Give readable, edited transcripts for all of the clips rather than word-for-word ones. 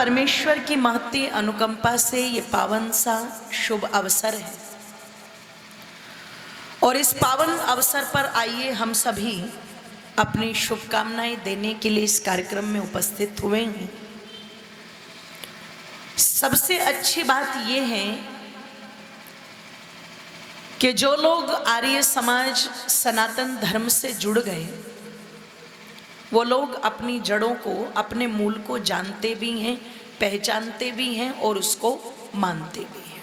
परमेश्वर की महती अनुकंपा से ये पावन सा शुभ अवसर है और इस पावन अवसर पर आइए हम सभी अपनी शुभकामनाएं देने के लिए इस कार्यक्रम में उपस्थित हुए हैं। सबसे अच्छी बात यह है कि जो लोग आर्य समाज सनातन धर्म से जुड़ गए वो लोग अपनी जड़ों को, अपने मूल को जानते भी हैं, पहचानते भी हैं और उसको मानते भी हैं।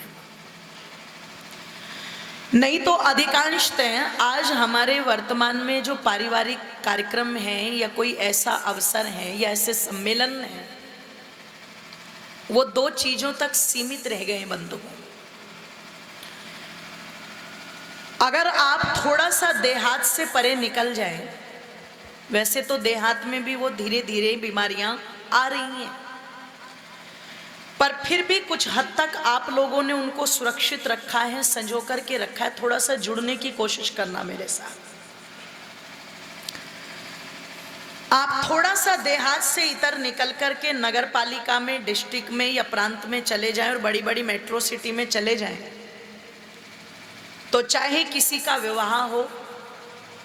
नहीं तो अधिकांशतः आज हमारे वर्तमान में जो पारिवारिक कार्यक्रम हैं या कोई ऐसा अवसर है या ऐसे सम्मेलन हैं, वो दो चीजों तक सीमित रह गए बंधुओं। अगर आप थोड़ा सा देहात से परे निकल जाएं, वैसे तो देहात में भी वो धीरे धीरे बीमारियां आ रही हैं, पर फिर भी कुछ हद तक आप लोगों ने उनको सुरक्षित रखा है, संजो करके रखा है। थोड़ा सा जुड़ने की कोशिश करना मेरे साथ। आप थोड़ा सा देहात से इधर निकल करके नगर पालिका में, डिस्ट्रिक्ट में या प्रांत में चले जाएं और बड़ी बड़ी मेट्रो सिटी में चले जाएं, तो चाहे किसी का विवाह हो,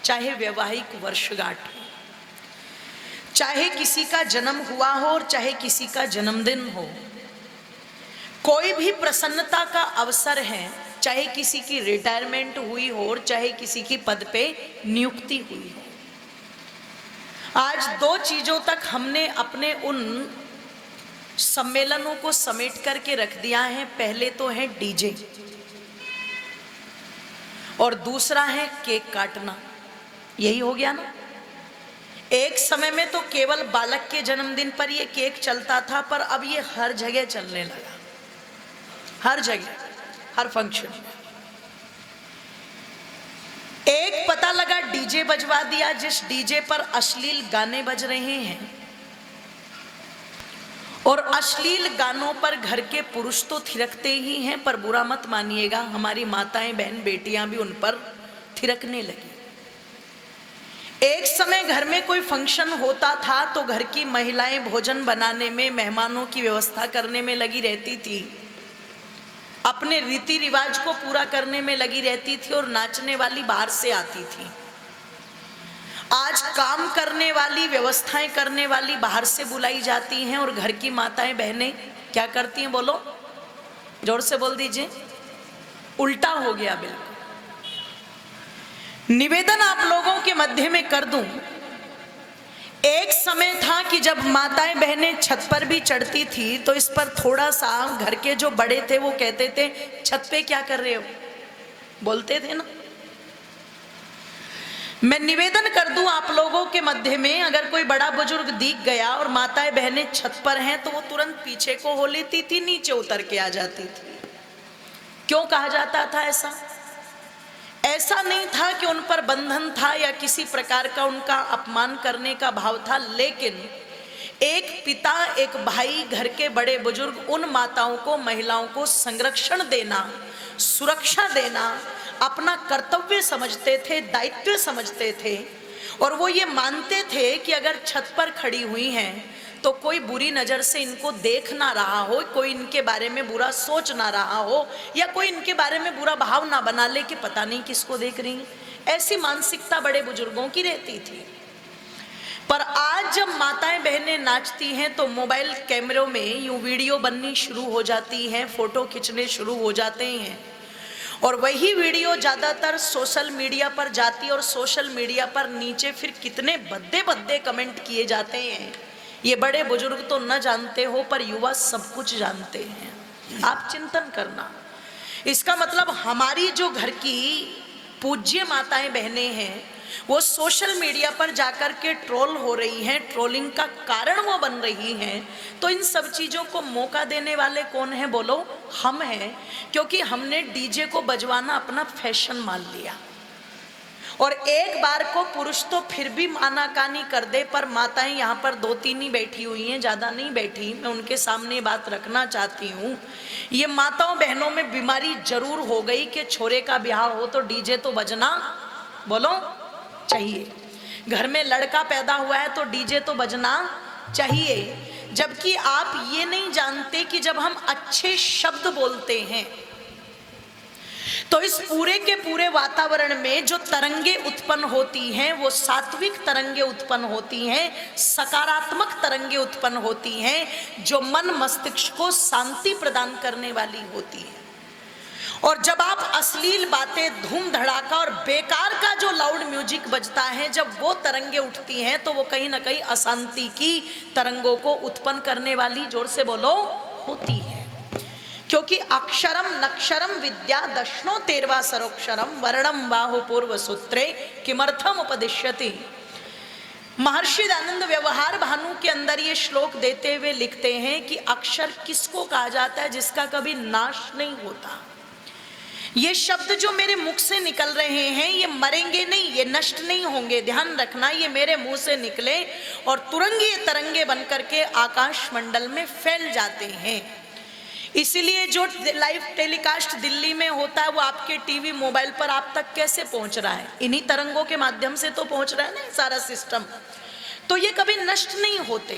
चाहे वैवाहिक वर्षगांठ हो, चाहे किसी का जन्म हुआ हो और चाहे किसी का जन्मदिन हो, कोई भी प्रसन्नता का अवसर है, चाहे किसी की रिटायरमेंट हुई हो और चाहे किसी की पद पे नियुक्ति हुई हो, आज दो चीजों तक हमने अपने उन सम्मेलनों को समेट करके रख दिया है। पहले तो है डीजे और दूसरा है केक काटना। यही हो गया ना। एक समय में तो केवल बालक के जन्मदिन पर ये केक चलता था, पर अब ये हर जगह चलने लगा, हर जगह, हर फंक्शन में। एक पता लगा डीजे बजवा दिया, जिस डीजे पर अश्लील गाने बज रहे हैं, और अश्लील गानों पर घर के पुरुष तो थिरकते ही हैं, पर बुरा मत मानिएगा, हमारी माताएं, बहन, बेटियां भी उन पर थिरकने लगी। एक समय घर में कोई फंक्शन होता था तो घर की महिलाएं भोजन बनाने में, मेहमानों की व्यवस्था करने में लगी रहती थी, अपने रीति रिवाज को पूरा करने में लगी रहती थी, और नाचने वाली बाहर से आती थी। आज काम करने वाली, व्यवस्थाएं करने वाली बाहर से बुलाई जाती हैं और घर की माताएं, बहनें क्या करती हैं? बोलो, जोर से बोल दीजिए। उल्टा हो गया बिल्कुल। निवेदन आप लोगों के मध्य में कर दूं, एक समय था कि जब माताएं बहनें छत पर भी चढ़ती थी तो इस पर थोड़ा सा घर के जो बड़े थे वो कहते थे, छत पे क्या कर रहे हो, बोलते थे ना। मैं निवेदन कर दूं आप लोगों के मध्य में, अगर कोई बड़ा बुजुर्ग दिख गया और माताएं बहनें छत पर हैं तो वो तुरंत पीछे को हो लेती थी, नीचे उतर के आ जाती थी। क्यों कहा जाता था ऐसा? ऐसा नहीं था कि उन पर बंधन था या किसी प्रकार का उनका अपमान करने का भाव था, लेकिन एक पिता, एक भाई, घर के बड़े बुजुर्ग उन माताओं को, महिलाओं को संरक्षण देना, सुरक्षा देना अपना कर्तव्य समझते थे, दायित्व समझते थे, और वो ये मानते थे कि अगर छत पर खड़ी हुई हैं तो कोई बुरी नज़र से इनको देख ना रहा हो, कोई इनके बारे में बुरा सोच ना रहा हो, या कोई इनके बारे में बुरा भाव ना बना ले कि पता नहीं किसको देख रही हैं। ऐसी मानसिकता बड़े बुजुर्गों की रहती थी। पर आज जब माताएं बहनें नाचती हैं तो मोबाइल कैमरों में यूं वीडियो बननी शुरू हो जाती हैं, फोटो खींचने शुरू हो जाते हैं, और वही वीडियो ज़्यादातर सोशल मीडिया पर जाती है, और सोशल मीडिया पर नीचे फिर कितने भद्दे भद्दे कमेंट किए जाते हैं। ये बड़े बुजुर्ग तो न जानते हो, पर युवा सब कुछ जानते हैं। आप चिंतन करना। इसका मतलब हमारी जो घर की पूज्य माताएं बहनें हैं वो सोशल मीडिया पर जाकर के ट्रोल हो रही हैं, ट्रोलिंग का कारण वो बन रही हैं, तो इन सब चीज़ों को मौका देने वाले कौन है? बोलो, हम हैं। क्योंकि हमने डीजे को बजवाना अपना फैशन मान लिया, और एक बार को पुरुष तो फिर भी आनाकानी कर दे, पर माताएं यहाँ पर दो तीन ही बैठी हुई हैं, ज़्यादा नहीं बैठी, मैं उनके सामने बात रखना चाहती हूँ। ये माताओं बहनों में बीमारी जरूर हो गई कि छोरे का ब्याह हो तो डीजे तो बजना, बोलो, चाहिए। घर में लड़का पैदा हुआ है तो डीजे तो बजना चाहिए। जबकि आप ये नहीं जानते कि जब हम अच्छे शब्द बोलते हैं तो इस पूरे के पूरे वातावरण में जो तरंगे उत्पन्न होती हैं वो सात्विक तरंगे उत्पन्न होती हैं, सकारात्मक तरंगे उत्पन्न होती हैं, जो मन मस्तिष्क को शांति प्रदान करने वाली होती है। और जब आप अश्लील बातें, धूम धड़ाका और बेकार का जो लाउड म्यूजिक बजता है, जब वो तरंगे उठती हैं तो वो कहीं ना कहीं अशांति की तरंगों को उत्पन्न करने वाली, जोर से बोलो, होती है। क्योंकि अक्षरम नक्षरम विद्या दशनो तेरवा सरोक्षरम वर्णम बाहु पूर्व सूत्रे किमर्थम उपदिश्यति। महर्षि दयानंद व्यवहार भानु के अंदर ये श्लोक देते हुए लिखते हैं कि अक्षर किसको कहा जाता है जिसका कभी नाश नहीं होता। ये शब्द जो मेरे मुख से निकल रहे हैं ये मरेंगे नहीं, ये नष्ट नहीं होंगे। ध्यान रखना, ये मेरे मुंह से निकले और तुरंग ये तरंगे बनकर के आकाश मंडल में फैल जाते हैं। इसीलिए जो लाइव टेलीकास्ट दिल्ली में होता है वो आपके टीवी मोबाइल पर आप तक कैसे पहुंच रहा है? इन्हीं तरंगों के माध्यम से तो पहुंच रहा है ना सारा सिस्टम। तो ये कभी नष्ट नहीं होते।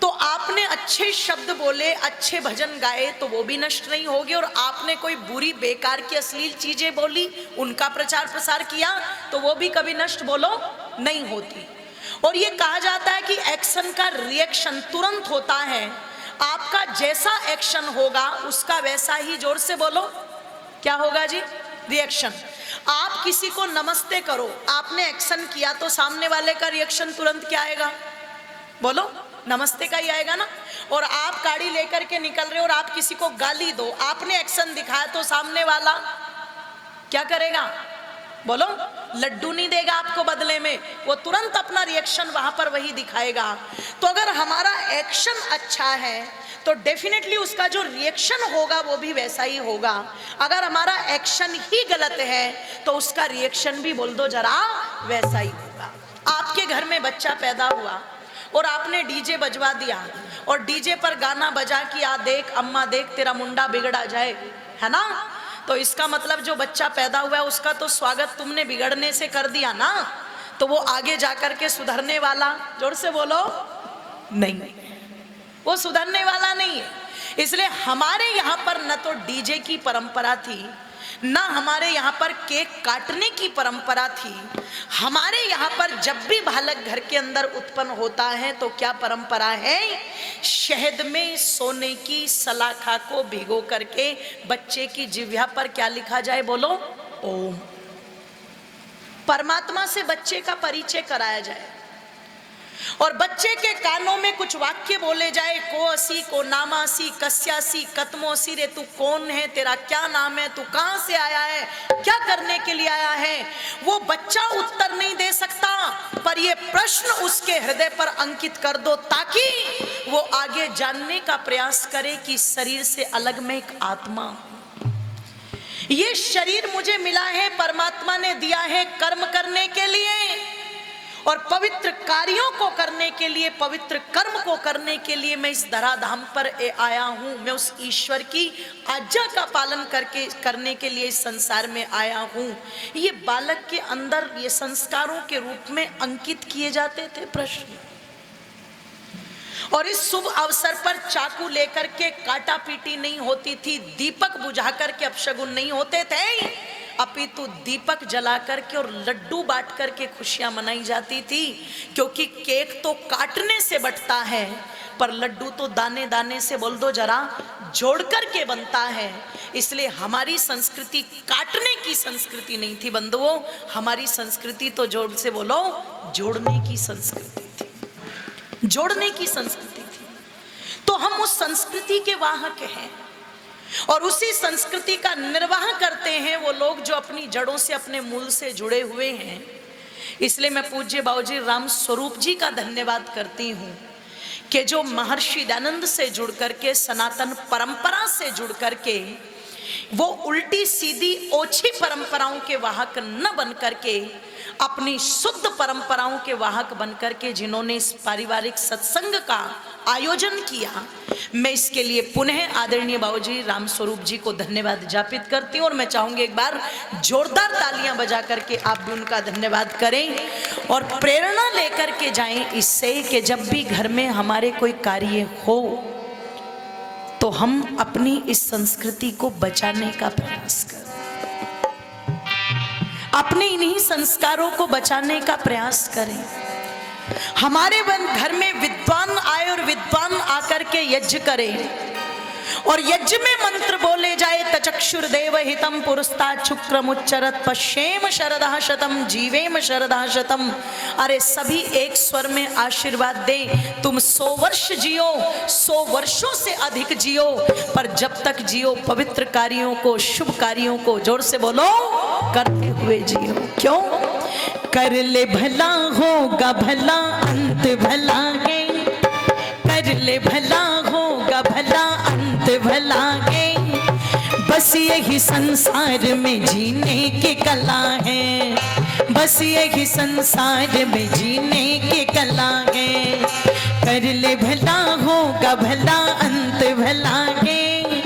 तो आपने अच्छे शब्द बोले, अच्छे भजन गाए तो वो भी नष्ट नहीं होगे, और आपने कोई बुरी बेकार की अश्लील चीजें बोली, उनका प्रचार प्रसार किया तो वो भी कभी नष्ट, बोलो, नहीं होती। और ये कहा जाता है कि एक्शन का रिएक्शन तुरंत होता है। आपका जैसा एक्शन होगा उसका वैसा ही, जोर से बोलो, क्या होगा जी? रिएक्शन। आप किसी को नमस्ते करो, आपने एक्शन किया तो सामने वाले का रिएक्शन तुरंत क्या आएगा? बोलो, नमस्ते का ही आएगा ना। और आप गाड़ी लेकर के निकल रहे हो और आप किसी को गाली दो, आपने एक्शन दिखाया तो सामने वाला क्या करेगा? बोलो, लड्डू नहीं देगा आपको बदले में, वो तुरंत अपना रिएक्शन वहां पर वही दिखाएगा। तो अगर हमारा एक्शन अच्छा है तो डेफिनेटली उसका जो रिएक्शन होगा वो भी वैसा ही होगा। अगर हमारा एक्शन ही गलत है तो उसका रिएक्शन भी, बोल दो जरा, वैसा ही होगा। आपके घर में बच्चा पैदा हुआ और आपने डीजे बजवा दिया और डीजे पर गाना बजा कि आ देख अम्मा देख तेरा मुंडा बिगड़ा जाए, है ना? तो इसका मतलब जो बच्चा पैदा हुआ है उसका तो स्वागत तुमने बिगड़ने से कर दिया ना, तो वो आगे जाकर के सुधरने वाला, जोर से बोलो, नहीं, वो सुधरने वाला नहीं है। इसलिए हमारे यहाँ पर न तो डीजे की परंपरा थी, ना हमारे यहाँ पर केक काटने की परंपरा थी। हमारे यहाँ पर जब भी बालक घर के अंदर उत्पन्न होता है तो क्या परंपरा है? शहद में सोने की सलाखा को भिगो करके बच्चे की जिह्वा पर क्या लिखा जाए? बोलो, ओम। परमात्मा से बच्चे का परिचय कराया जाए और बच्चे के कानों में कुछ वाक्य बोले जाए, को असी, को नामासी, कस्यासी, कतमोसी, रे तू कौन है, तेरा क्या नाम है, तू कहां से आया है, क्या करने के लिए आया है। वो बच्चा उत्तर नहीं दे सकता, पर ये प्रश्न उसके हृदय पर अंकित कर दो ताकि वो आगे जानने का प्रयास करे कि शरीर से अलग में एक आत्मा, ये शरीर मुझे मिला है, परमात्मा ने दिया है कर्म करने के लिए और पवित्र कार्यों को करने के लिए, पवित्र कर्म को करने के लिए मैं इस धराधाम पर आया हूं। मैं उस ईश्वर की आज्ञा का पालन करने के लिए इस संसार में आया हूं। ये बालक के अंदर ये संस्कारों के रूप में अंकित किए जाते थे प्रश्न। और इस शुभ अवसर पर चाकू लेकर के काटा पीटी नहीं होती थी, दीपक बुझा करके अपशगुन नहीं होते थे, अपितु दीपक जला करके और लड्डू बांट करके खुशियां मनाई जाती थी। क्योंकि केक तो काटने से बंटता है पर लड्डू तो दाने दाने से, बोल दो जरा, जोड़ करके बनता है। इसलिए हमारी संस्कृति काटने की संस्कृति नहीं थी बंधुओं, हमारी संस्कृति तो, जोड़ से बोलो, जोड़ने की संस्कृति थी, जोड़ने की संस्कृति थी। तो हम उस संस्कृति के वाहक हैं और उसी संस्कृति का निर्वाह करते हैं वो लोग जो अपनी जड़ों से, अपने मूल से जुड़े हुए हैं। इसलिए मैं पूज्य बाबूजी राम स्वरूप जी का धन्यवाद करती हूँ कि जो महर्षि दयानंद से जुड़ करके, सनातन परंपरा से जुड़ करके वो उल्टी सीधी ओछी परंपराओं के वाहक न बन करके अपनी शुद्ध परंपराओं के वाहक बनकर के जिन्होंने इस पारिवारिक सत्संग का आयोजन किया, मैं इसके लिए पुनः आदरणीय बाबूजी रामस्वरूप जी को धन्यवाद ज्ञापित करती हूँ। और मैं चाहूंगी एक बार जोरदार तालियां बजा करके आप भी उनका धन्यवाद करें और प्रेरणा लेकर के जाएं इससे कि जब भी घर में हमारे कोई कार्य हो तो हम अपनी इस संस्कृति को बचाने का प्रयास करें, अपने इन्हीं संस्कारों को बचाने का प्रयास करें। हमारे घर में विद्वान आए और विद्वान आकर के यज्ञ करे और यज्ञ में मंत्र बोले जाए, तचक्षुर्देव हितम पुरस्तात् शुक्रमुच्चरत् पश्येम शरदः शतम जीवेम शरदः शतम। अरे सभी एक स्वर में आशीर्वाद दे, तुम 100 वर्ष जियो, 100 वर्षों से अधिक जियो, पर जब तक जियो पवित्र कार्यों को, शुभ कार्यों को, जोर से बोलो, करते हुए जियो। क्यों? कर ले भला होगा भला, अंत भला है, कर ले भला होगा भला, अंत भला है। बस यही संसार में जीने की कला है, बस यही संसार में जीने की कला है। कर ले भला होगा भला, अंत भला है,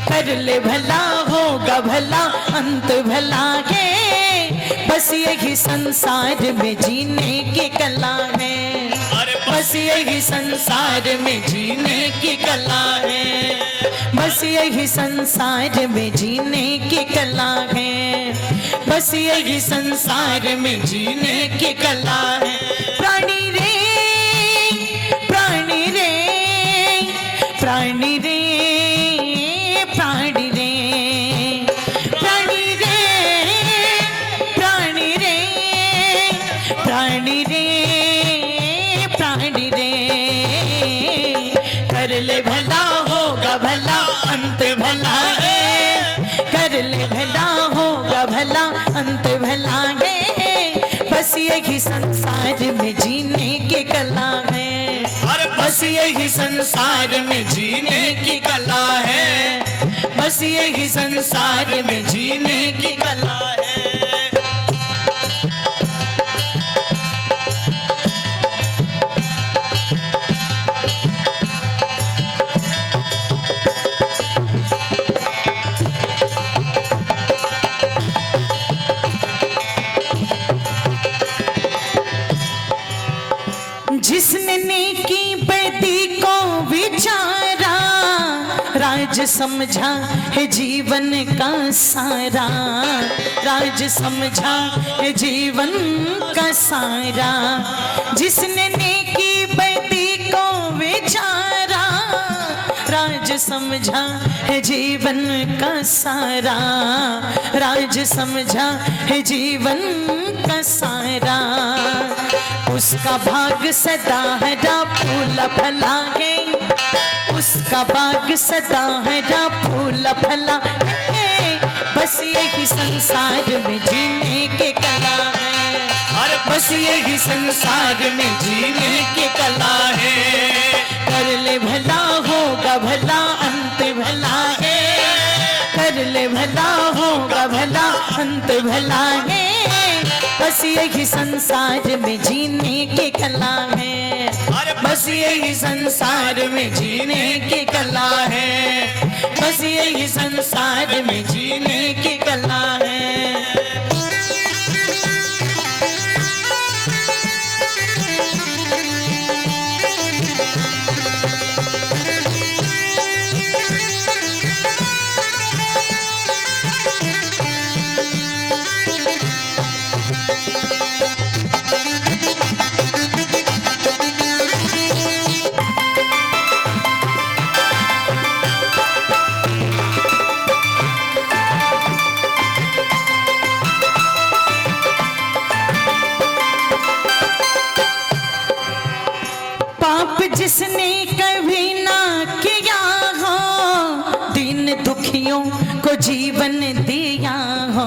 कर ले भला होगा भला, अंत भला है। बस यही संसार में जीने की कला है, बस यही संसार में जीने की कला है, बस यही संसार में जीने की कला है, बस यही संसार में जीने की कला है। प्राणी रे, प्राणी रे, प्राणी रे, प्राणी रे, प्राणी रे, प्राणी रे, प्राणी रे, प्राणी रे। कर ले भला होगा भला, अंत भला है, कर ले भला होगा भला, अंत भला है। बस यही संसार में जीने की कला है, बस यही संसार में जीने की कला है, बस यही संसार में जीने की कला है। जिसने नेकी बदी को विचारा, राज समझा है जीवन का सारा, राज समझा है जीवन का सारा। जिसने नेकी बदी को विचारा, राज समझा है जीवन का सारा, राज समझा है जीवन का सारा। उसका भाग सदा हरा फूल फला है, उसका भाग सदा हरा फूल फला है। बस यही संसार में जीने की कला है, बस यही संसार में जीने की कला है। कर ले भला होगा भला, अंत भला है, कर ले भला होगा भला, अंत भला है। बस यही संसार में जीने की कला है, बस यही संसार में जीने की कला है, बस यही संसार में जीने की कला है। जिसने कभी ना किया हो, दीन दुखियों को जीवन दिया हो,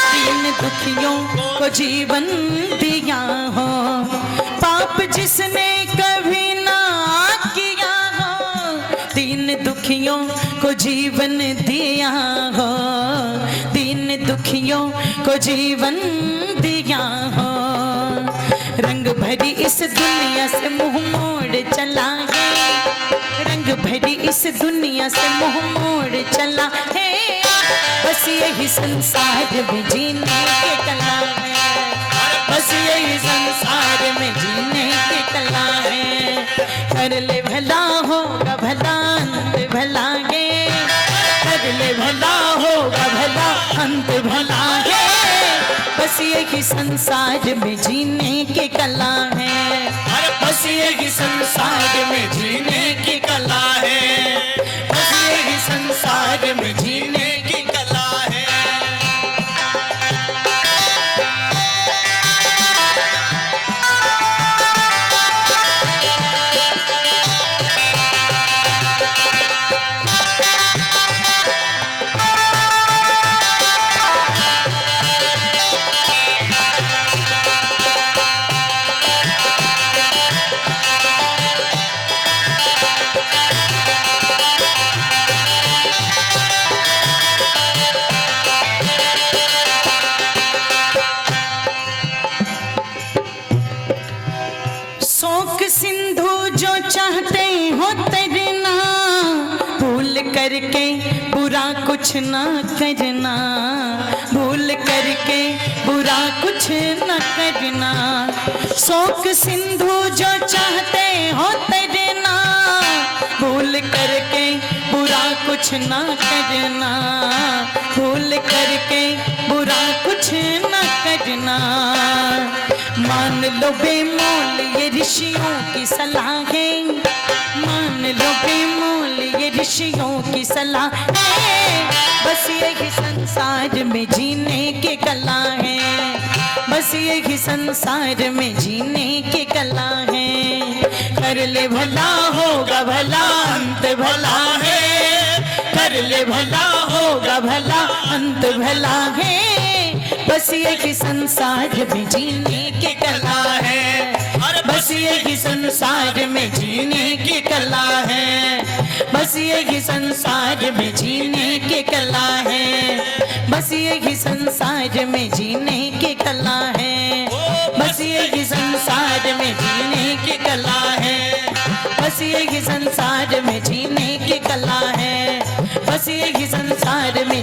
दीन दुखियों को जीवन दिया हो। पाप जिसने कभी ना किया हो, दीन दुखियों को जीवन दिया हो, दीन दुखियों को जीवन दिया हो। रंग भरी इस दुनिया से मुंह मोड़ चला है, रंग भरी इस दुनिया से मुंह मोड़ चला है। बस यही संसार में जीने की कला है, बस यही संसार में जीने की कला है। कर ले भला होगा भला अंत भला है, कर ले भला होगा भला अंत भला है। बस यही संसार में जीने की कला है, बस यही संसार में जीने की कला है, बस यही संसार में जीने की कला है। शोक सिंधु जो चाहते हो तैरना, भूल करके बुरा कुछ ना करना, भूल करके बुरा कुछ न करना। शोक सिंधु जो चाहते हो तैरना, भूल करके बुरा कुछ ना करना, भूल करके बुरा कुछ न करना। मान लो बेमोल ये ऋषियों की सलाह है, मान लो बेमोल ये ऋषियों की सलाह है। बस यही संसार में जीने की कला है, बस यही संसार में जीने की कला है। कर ले भला होगा भला अंत भला है, कर ले भला होगा भला अंत भला है। बस यही संसार में जीने की कला है, बस यही संसार में जीने की कला है, बस यही संसार में जीने की कला है, बस यही संसार में जीने की कला है, बस यही संसार में जीने की कला है, बस यही संसार में जीने की कला है, बस यही संसार में